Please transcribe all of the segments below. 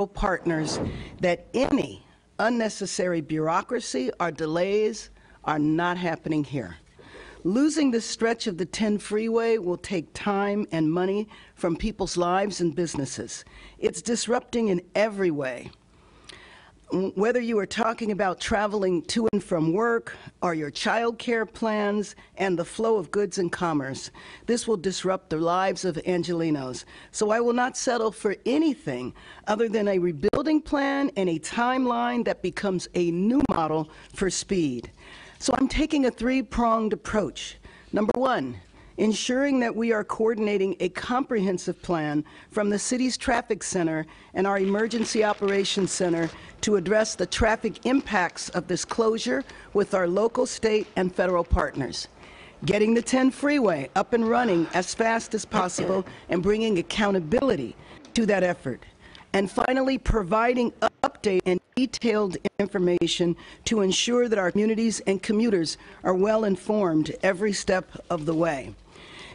partners that any unnecessary bureaucracy or delays are not happening here. Losing this stretch of the 10 freeway will take time and money from people's lives and businesses. It's disrupting in every way. Whether you are talking about traveling to and from work or your child care plans and the flow of goods and commerce, this will disrupt the lives of Angelenos. So I will not settle for anything other than a rebuilding plan and a timeline that becomes a new model for speed. So I'm taking a three-pronged approach. Number one, ensuring that we are coordinating a comprehensive plan from the city's traffic center and our emergency operations center to address the traffic impacts of this closure with our local, state, and federal partners. Getting the 10 freeway up and running as fast as possible and bringing accountability to that effort. And finally, providing update and detailed information to ensure that our communities and commuters are well informed every step of the way.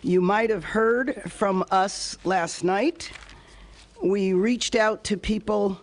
You might have heard from us last night. We reached out to people.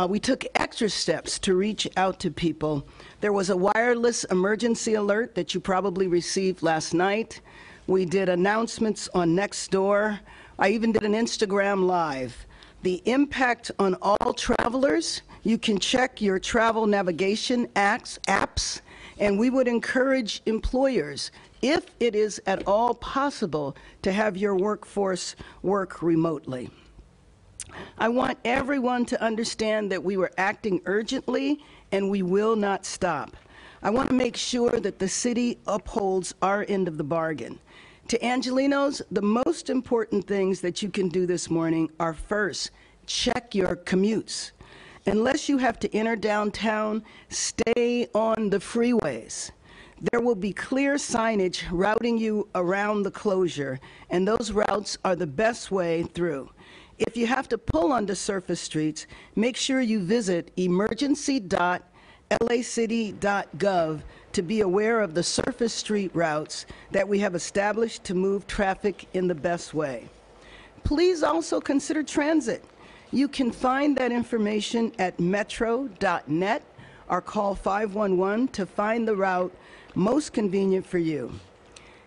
We took extra steps to reach out to people. There was a wireless emergency alert that you probably received last night. We did announcements on Nextdoor. I even did an Instagram Live. The impact on all travelers, you can check your travel navigation apps, and we would encourage employers, if it is at all possible, to have your workforce work remotely. I want everyone to understand that we were acting urgently and we will not stop. I want to make sure that the city upholds our end of the bargain. To Angelenos, the most important things that you can do this morning are, first, check your commutes. Unless you have to enter downtown, stay on the freeways. There will be clear signage routing you around the closure, and those routes are the best way through. If you have to pull onto surface streets, make sure you visit emergency.lacity.gov to be aware of the surface street routes that we have established to move traffic in the best way. Please also consider transit. You can find that information at metro.net or call 511 to find the route most convenient for you.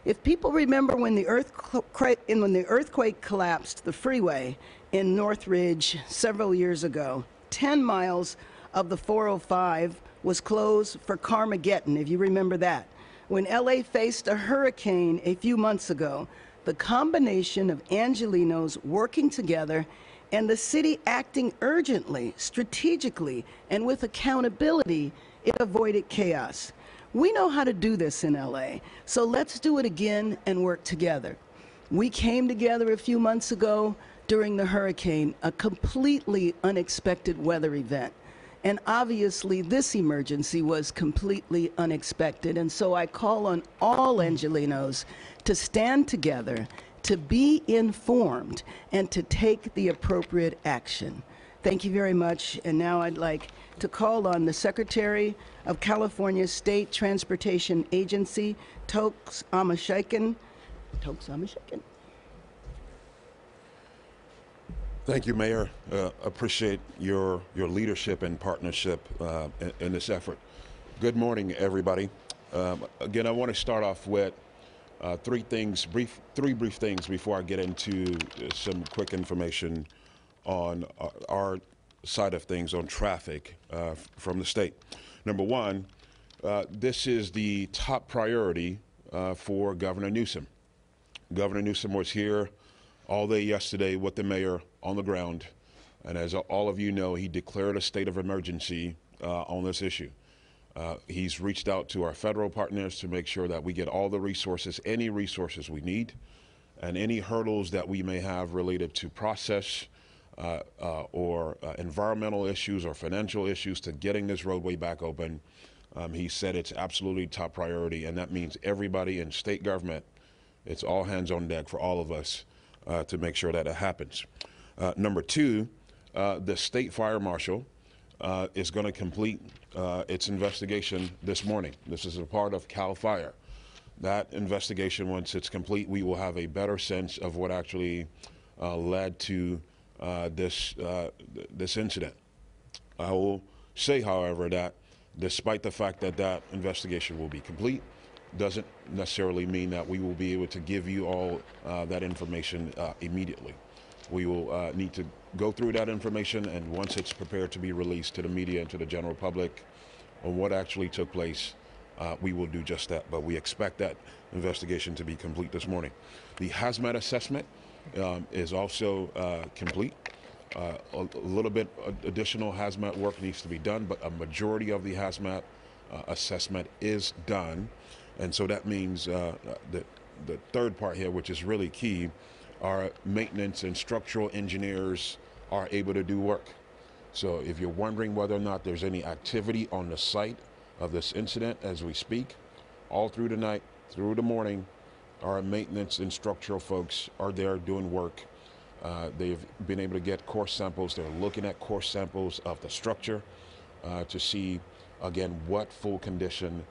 If people remember when the earthquake collapsed the freeway in Northridge several years ago, 10 miles of the 405 was closed for Carmageddon, if you remember that. When LA faced a hurricane a few months ago, the combination of Angelenos working together and the city acting urgently, strategically, and with accountability, it avoided chaos. We know how to do this in LA, so let's do it again and work together. We came together a few months ago during the hurricane, a completely unexpected weather event. And obviously this emergency was completely unexpected, and so I call on all Angelenos to stand together, to be informed, and to take the appropriate action. Thank you very much, and now I'd like to call on the Secretary of California State Transportation Agency, Tokes Amashaikan. Thank you, Mayor. Appreciate your leadership and partnership in this effort. Good morning, everybody. Again, I want to start off with three brief things before I get into some quick information on our side of things on traffic from the state. Number one, this is the top priority for Governor Newsom. Governor Newsom was here all day yesterday with the mayor on the ground, and as all of you know, he declared a state of emergency on this issue. He's reached out to our federal partners to make sure that we get all the resources, any resources we need, and any hurdles that we may have related to process or environmental issues or financial issues to getting this roadway back open. He said it's absolutely top priority, and that means everybody in state government, it's all hands on deck for all of us to make sure that it happens. Number two, the state fire marshal is going to complete its investigation this morning. This is a part of CAL FIRE. That investigation, once it's complete, we will have a better sense of what actually led to this incident. I will say, however, that despite the fact that that investigation will be complete, doesn't necessarily mean that we will be able to give you all that information immediately. We will need to go through that information, and once it's prepared to be released to the media and to the general public on what actually took place, we will do just that. But we expect that investigation to be complete this morning. The hazmat assessment is also complete. A little bit additional hazmat work needs to be done, but a majority of the hazmat assessment is done. And so that means that the third part here, which is really key, our maintenance and structural engineers are able to do work. So if you're wondering whether or not there's any activity on the site of this incident as we speak, all through the night, through the morning, our maintenance and structural folks are there doing work. They've been able to get core samples. They're looking at core samples of the structure to see, again, what full condition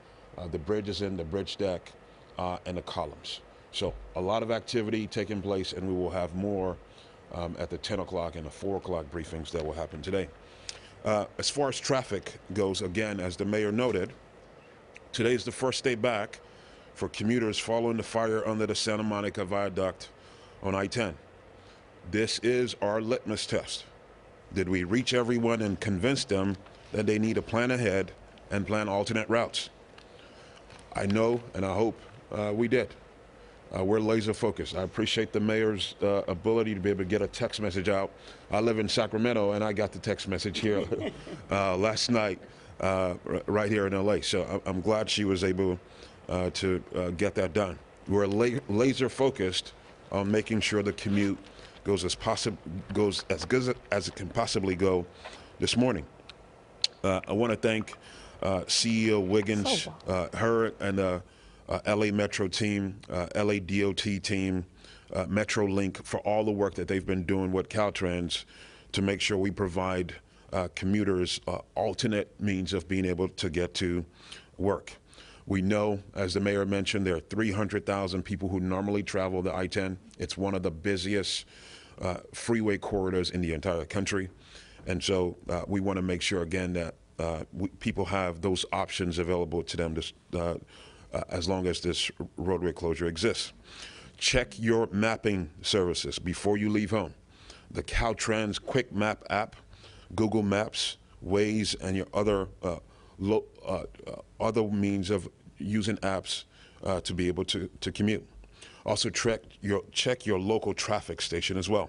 the bridge is in, the bridge deck, and the columns. So a lot of activity taking place, and we will have more at the 10 o'clock and the 4 o'clock briefings that will happen today. As far as traffic goes, again, as the mayor noted, today is the first day back for commuters following the fire under the Santa Monica Viaduct on I-10. This is our litmus test. Did we reach everyone and convince them that they need to plan ahead and plan alternate routes? I know and I hope we did. We're laser focused. I appreciate the mayor's ability to be able to get a text message out. I live in Sacramento, and I got the text message here last night right here in LA. So I'm glad she was able to get that done. We're laser focused on making sure the commute goes as good as it can possibly go this morning. I want to thank CEO Wiggins, her and the LA Metro team, LA DOT team, MetroLink for all the work that they've been doing with Caltrans to make sure we provide commuters alternate means of being able to get to work. We know, as the mayor mentioned, there are 300,000 people who normally travel the I-10. It's one of the busiest freeway corridors in the entire country. And so we want to make sure, again, that people have those options available to them as long as this roadway closure exists. Check your mapping services before you leave home. The Caltrans Quick Map app, Google Maps, Waze, and your other means of using apps to be able to commute. Also check your local traffic station as well.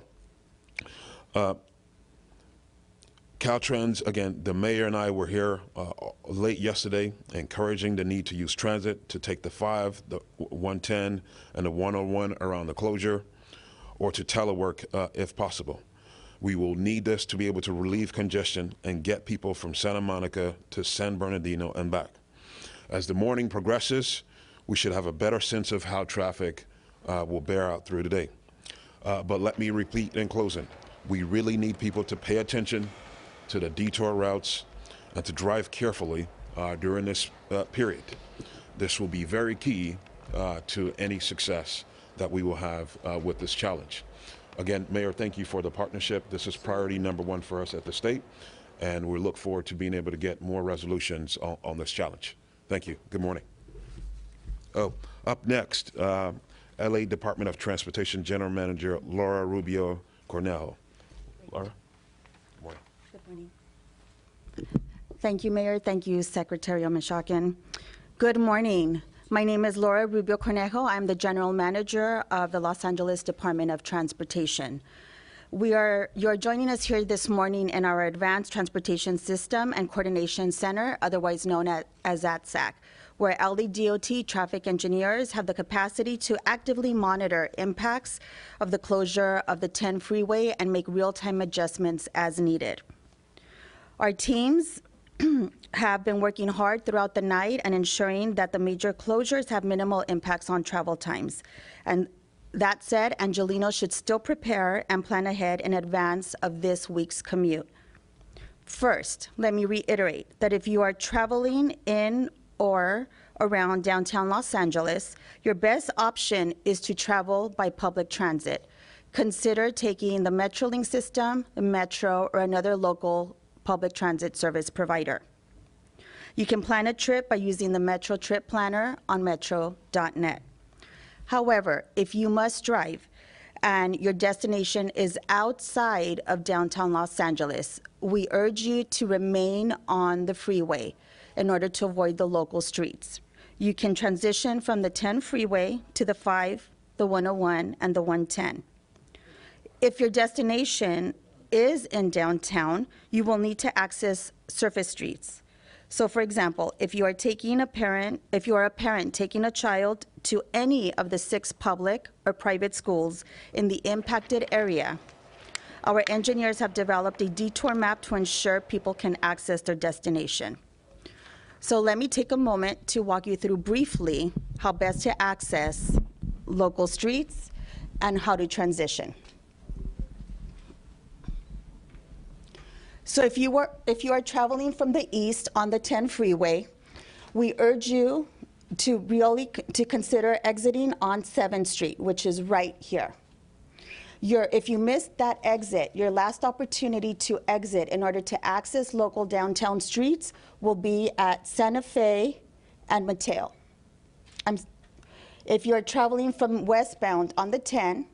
Caltrans, again, the mayor and I were here late yesterday encouraging the need to use transit to take the 5, the 110, and the 101 around the closure, or to telework if possible. We will need this to be able to relieve congestion and get people from Santa Monica to San Bernardino and back. As the morning progresses, we should have a better sense of how traffic will bear out through the day. But let me repeat in closing, we really need people to pay attention to the detour routes and to drive carefully during this period. This will be very key to any success that we will have with this challenge. Again, Mayor, thank you for the partnership. This is priority number 1 for us at the state, and we look forward to being able to get more resolutions on this challenge. Thank you. Good morning. Oh, up next, LA Department of Transportation General Manager Laura Rubio Cornejo. Laura? Good morning. Good morning. Thank you, Mayor. Thank you, Secretary Mishakin. Good morning. My name is Laura Rubio Cornejo. I'm the General Manager of the Los Angeles Department of Transportation. You're joining us here this morning in our Advanced Transportation System and Coordination Center, otherwise known as ATSAC, where LADOT traffic engineers have the capacity to actively monitor impacts of the closure of the 10 freeway and make real-time adjustments as needed. Our teams have been working hard throughout the night and ensuring that the major closures have minimal impacts on travel times. And that said, Angelenos should still prepare and plan ahead in advance of this week's commute. First, let me reiterate that if you are traveling in or around downtown Los Angeles, your best option is to travel by public transit. consider taking the Metrolink system, the Metro, or another local public transit service provider. You can plan a trip by using the Metro Trip Planner on metro.net. However, if you must drive and your destination is outside of downtown Los Angeles, we urge you to remain on the freeway in order to avoid the local streets. You can transition from the 10 freeway to the 5, the 101, and the 110. If your destination is in downtown, you will need to access surface streets. So for example, if you are a parent taking a child to any of the 6 public or private schools in the impacted area, our engineers have developed a detour map to ensure people can access their destination. So let me take a moment to walk you through briefly how best to access local streets and how to transition. So if you are traveling from the east on the 10 freeway, we urge you to consider exiting on 7th Street, which is right here. If you missed that exit, your last opportunity to exit in order to access local downtown streets will be at Santa Fe and Mateo. If you're traveling from westbound on the 10,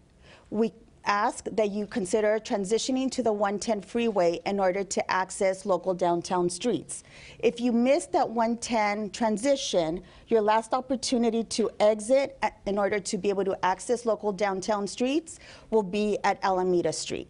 we ask that you consider transitioning to the 110 freeway in order to access local downtown streets. If you missed that 110 transition, your last opportunity to exit in order to be able to access local downtown streets will be at Alameda Street.